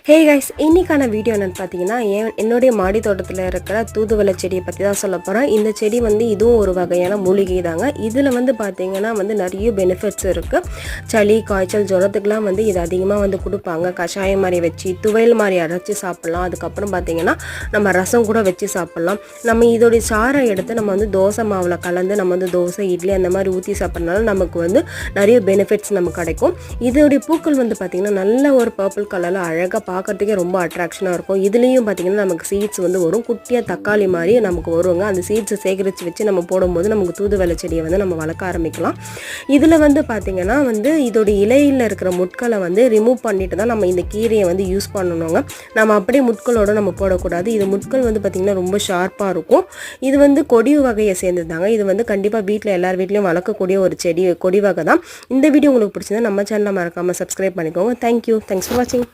Hey guys, இன்னைக்கான video என்னன்னு பார்த்தீங்கன்னா, என்னுடைய மாடி தோட்டத்தில் இருக்கிற தூதுவளை செடியை பற்றி தான் சொல்ல போகிறேன். இந்த செடி வந்து இதுவும் ஒரு வகையான மூலிகை தாங்க. இதில் வந்து பார்த்தீங்கன்னா நிறைய பெனிஃபிட்ஸ் இருக்குது. சளி, காய்ச்சல், ஜுரத்துக்குலாம் இது அதிகமாக கொடுப்பாங்க. கஷாயம் மாதிரி வச்சு, துவையல் மாதிரி அரைச்சி சாப்பிட்லாம். அதுக்கப்புறம் பார்த்தீங்கன்னா நம்ம ரசம் கூட வச்சு சாப்பிட்லாம். நம்ம இதோடைய சாறை எடுத்து நம்ம தோசை மாவில் கலந்து நம்ம தோசை, இட்லி அந்த மாதிரி ஊற்றி சாப்பிட்றதுனால நமக்கு நிறைய பெனிஃபிட்ஸ் நமக்கு கிடைக்கும். இதோடைய பூக்கள் பார்த்தீங்கன்னா நல்ல ஒரு பர்பிள் கலரில் அழகாக பார்க்கறதுக்கே ரொம்ப அட்ராக்ஷனாக இருக்கும். இதுலேயும் பார்த்தீங்கன்னா நமக்கு சீட்ஸ் வரும். குட்டியாக தக்காளி மாதிரி நமக்கு வருவாங்க. அந்த சீட்ஸை சேகரித்து வச்சு நம்ம போடும்போது நமக்கு தூதுவளை செடியை நம்ம வளர்க்க ஆரம்பிக்கலாம். இதில் பார்த்தீங்கன்னா இதோடைய இலையில் இருக்கிற முட்களை ரிமூவ் பண்ணிட்டு தான் நம்ம இந்த கீரையை யூஸ் பண்ணணுங்க. நம்ம அப்படியே முட்களோடு நம்ம போடக்கூடாது. இது முட்கள் பார்த்திங்கன்னா ரொம்ப ஷார்ப்பாக இருக்கும். இது கொடி வகையை சேர்ந்ததாங்க. இது கண்டிப்பாக வீட்டில் எல்லார் வீட்லேயும் வளர்க்கக்கூடிய ஒரு கொடி வகை தான். இந்த வீடியோ உங்களுக்கு பிடிச்சிருந்தா நம்ம சேனலை மறக்காமல் சப்ஸ்கிரைப் பண்ணிக்கோங்க. தேங்க்யூ. தேங்க்ஸ் ஃபார் வாட்சிங்.